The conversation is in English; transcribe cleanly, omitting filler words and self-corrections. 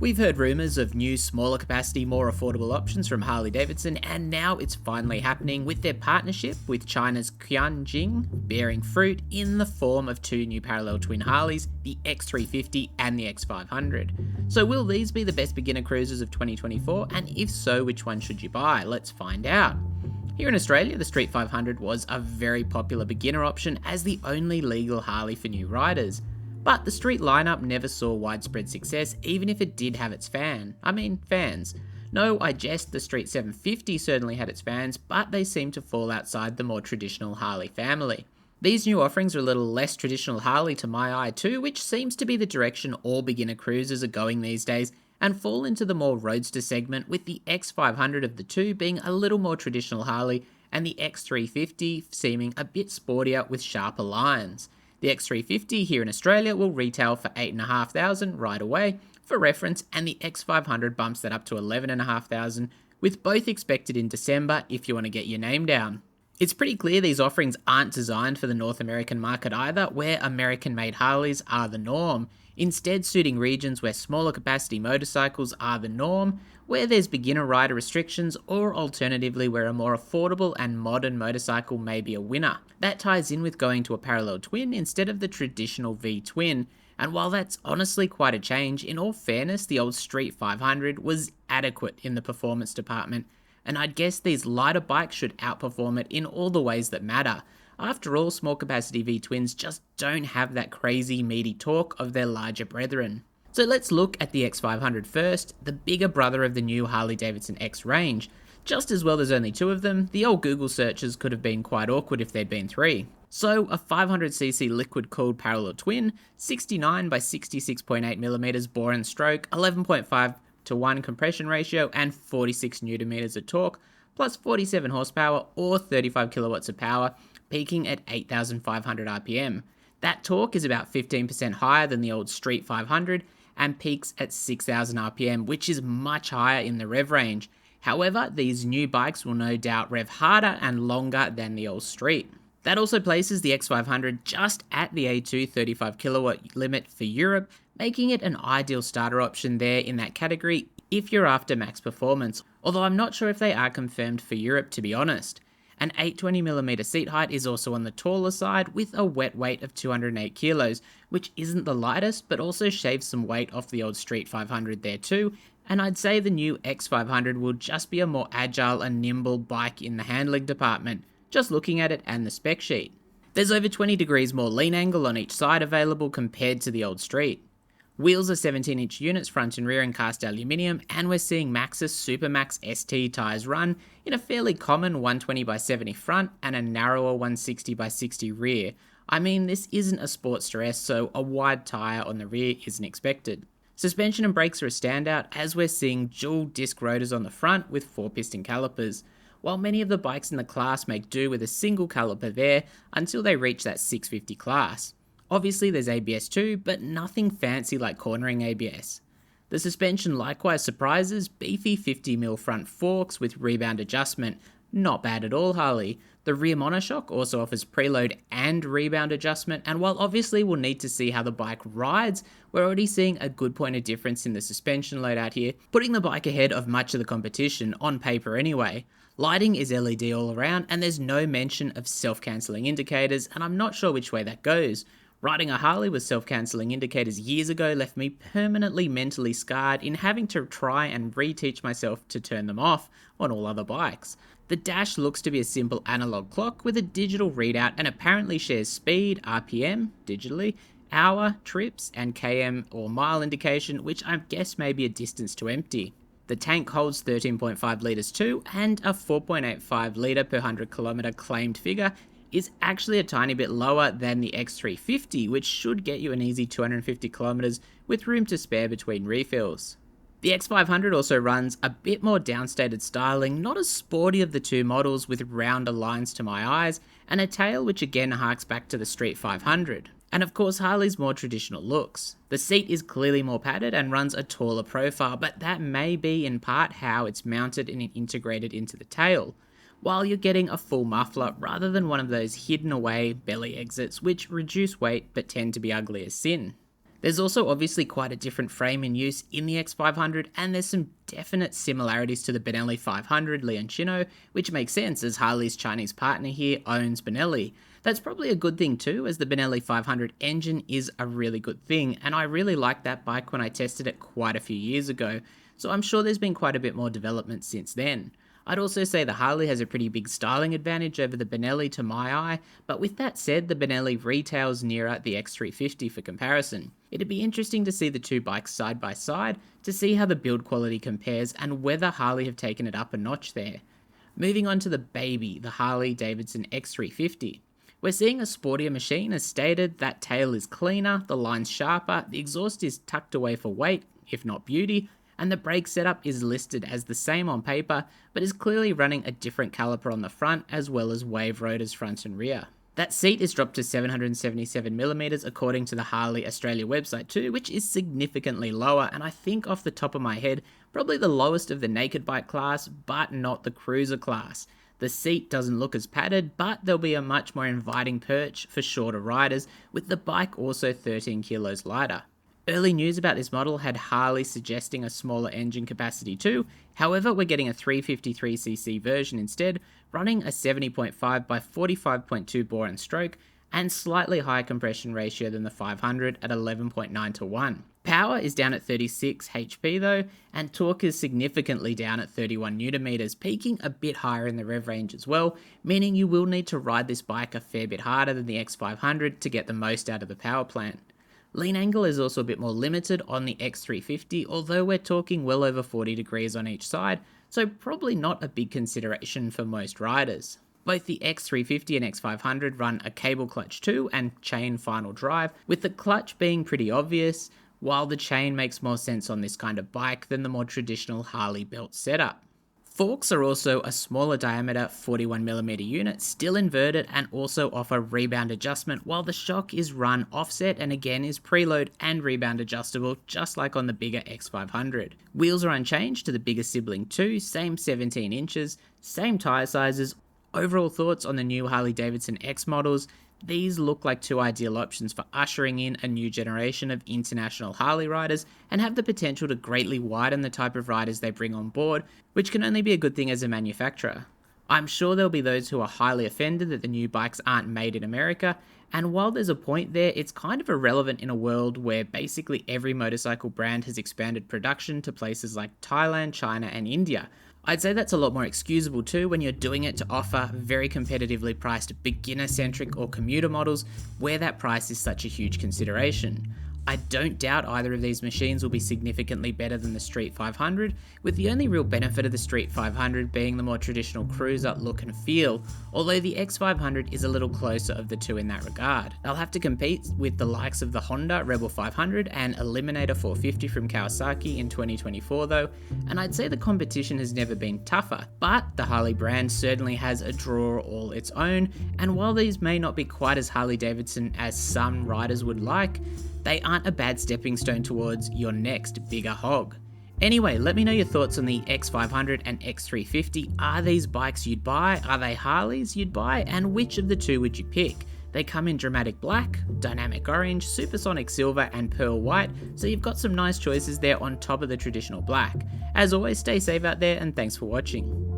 We've heard rumours of new, smaller capacity, more affordable options from Harley Davidson, and now it's finally happening with their partnership with China's Qianjiang bearing fruit in the form of two new parallel twin Harleys, the X350 and the X500. So will these be the best beginner cruisers of 2024, and if so, which one should you buy? Let's find out. Here in Australia, the Street 500 was a very popular beginner option as the only legal Harley for new riders. But the street lineup never saw widespread success, even if it did have its fans. No, I jest, the Street 750 certainly had its fans, but they seem to fall outside the more traditional Harley family. These new offerings are a little less traditional Harley to my eye too, which seems to be the direction all beginner cruisers are going these days, and fall into the more roadster segment, with the X500 of the two being a little more traditional Harley, and the X350 seeming a bit sportier with sharper lines. The X350 here in Australia will retail for $8,500 right away, for reference, and the X500 bumps that up to $11,500, with both expected in December if you want to get your name down. It's pretty clear these offerings aren't designed for the North American market either, where American-made Harleys are the norm, instead suiting regions where smaller capacity motorcycles are the norm, where there's beginner rider restrictions, or alternatively where a more affordable and modern motorcycle may be a winner. That ties in with going to a parallel twin instead of the traditional V-twin, and while that's honestly quite a change, in all fairness the old Street 500 was adequate in the performance department, and I'd guess these lighter bikes should outperform it in all the ways that matter. After all, small capacity V-twins just don't have that crazy meaty torque of their larger brethren. So let's look at the X500 first, the bigger brother of the new Harley-Davidson X range. Just as well there's only two of them, the old Google searches could have been quite awkward if there'd been three. So a 500cc liquid-cooled parallel twin, 69 by 66.8mm bore and stroke, 11.5:1 compression ratio and 46 Nm of torque, plus 47 horsepower or 35 kilowatts of power, peaking at 8,500 RPM. That torque is about 15% higher than the old Street 500 and peaks at 6,000 RPM, which is much higher in the rev range. However, these new bikes will no doubt rev harder and longer than the old Street. That also places the X500 just at the A2 35 kilowatt limit for Europe, making it an ideal starter option there in that category if you're after max performance, although I'm not sure if they are confirmed for Europe, to be honest. An 820mm seat height is also on the taller side, with a wet weight of 208 kilos, which isn't the lightest, but also shaves some weight off the old Street 500 there too, and I'd say the new X500 will just be a more agile and nimble bike in the handling department, just looking at it and the spec sheet. There's over 20 degrees more lean angle on each side available compared to the old Street. Wheels are 17-inch units front and rear in cast aluminium, and we're seeing Maxxis Supermax ST tyres run in a fairly common 120/70 front and a narrower 160/60 rear. This isn't a Sportster S, so a wide tyre on the rear isn't expected. Suspension and brakes are a standout, as we're seeing dual disc rotors on the front with 4-piston calipers, while many of the bikes in the class make do with a single caliper there until they reach that 650 class. Obviously there's ABS too, but nothing fancy like cornering ABS. The suspension likewise surprises, beefy 50mm front forks with rebound adjustment. Not bad at all, Harley. The rear monoshock also offers preload and rebound adjustment, and while obviously we'll need to see how the bike rides, we're already seeing a good point of difference in the suspension load out here, putting the bike ahead of much of the competition, on paper anyway. Lighting is LED all around, and there's no mention of self-cancelling indicators, and I'm not sure which way that goes. Riding a Harley with self-cancelling indicators years ago left me permanently mentally scarred in having to try and reteach myself to turn them off on all other bikes. The dash looks to be a simple analog clock with a digital readout and apparently shares speed, RPM, digitally, hour, trips, and km or mile indication, which I guess may be a distance to empty. The tank holds 13.5 litres too, and a 4.85 litre per 100 kilometre claimed figure is actually a tiny bit lower than the X350, which should get you an easy 250 kilometers with room to spare between refills. The X500 also runs a bit more downstated styling, not as sporty of the two models, with rounder lines to my eyes, and a tail which again harks back to the Street 500. And of course Harley's more traditional looks. The seat is clearly more padded and runs a taller profile, but that may be in part how it's mounted and integrated into the tail, while you're getting a full muffler rather than one of those hidden away belly exits which reduce weight but tend to be ugly as sin. There's also obviously quite a different frame in use in the X500, and there's some definite similarities to the Benelli 500 Leoncino, which makes sense as Harley's Chinese partner here owns Benelli. That's probably a good thing too, as the Benelli 500 engine is a really good thing, and I really liked that bike when I tested it quite a few years ago, so I'm sure there's been quite a bit more development since then. I'd also say the Harley has a pretty big styling advantage over the Benelli to my eye, but with that said, the Benelli retails nearer the X350 for comparison. It'd be interesting to see the two bikes side by side to see how the build quality compares and whether Harley have taken it up a notch there. Moving on to the baby, the Harley Davidson X350. We're seeing a sportier machine as stated. That tail is cleaner, the line's sharper, the exhaust is tucked away for weight, if not beauty, and the brake setup is listed as the same on paper, but is clearly running a different caliper on the front as well as wave rotors front and rear. That seat is dropped to 777mm according to the Harley Australia website too, which is significantly lower, and I think off the top of my head, probably the lowest of the naked bike class, but not the cruiser class. The seat doesn't look as padded, but there'll be a much more inviting perch for shorter riders, with the bike also 13 kilos lighter. Early news about this model had Harley suggesting a smaller engine capacity too, however we're getting a 353cc version instead, running a 70.5 by 45.2 bore and stroke, and slightly higher compression ratio than the 500 at 11.9 to 1. Power is down at 36 HP though, and torque is significantly down at 31 Nm, peaking a bit higher in the rev range as well, meaning you will need to ride this bike a fair bit harder than the X500 to get the most out of the power plant. Lean angle is also a bit more limited on the X350, although we're talking well over 40 degrees on each side, so probably not a big consideration for most riders. Both the X350 and X500 run a cable clutch too and chain final drive, with the clutch being pretty obvious, while the chain makes more sense on this kind of bike than the more traditional Harley belt setup. Forks are also a smaller diameter 41mm unit, still inverted, and also offer rebound adjustment, while the shock is run offset and again is preload and rebound adjustable, just like on the bigger X500. Wheels are unchanged to the bigger sibling too, same 17 inches, same tyre sizes. Overall thoughts on the new Harley Davidson X models. These look like two ideal options for ushering in a new generation of international Harley riders and have the potential to greatly widen the type of riders they bring on board, which can only be a good thing as a manufacturer. I'm sure there'll be those who are highly offended that the new bikes aren't made in America, and while there's a point there, it's kind of irrelevant in a world where basically every motorcycle brand has expanded production to places like Thailand, China, and India. I'd say that's a lot more excusable too when you're doing it to offer very competitively priced beginner-centric or commuter models where that price is such a huge consideration. I don't doubt either of these machines will be significantly better than the Street 500, with the only real benefit of the Street 500 being the more traditional cruiser look and feel, although the X500 is a little closer of the two in that regard. They'll have to compete with the likes of the Honda Rebel 500 and Eliminator 450 from Kawasaki in 2024 though, and I'd say the competition has never been tougher, but the Harley brand certainly has a draw all its own, and while these may not be quite as Harley Davidson as some riders would like, they aren't a bad stepping stone towards your next bigger hog. Anyway, let me know your thoughts on the X500 and X350. Are these bikes you'd buy? Are they Harleys you'd buy? And which of the two would you pick? They come in dramatic black, dynamic orange, supersonic silver, and pearl white, so you've got some nice choices there on top of the traditional black. As always, stay safe out there and thanks for watching.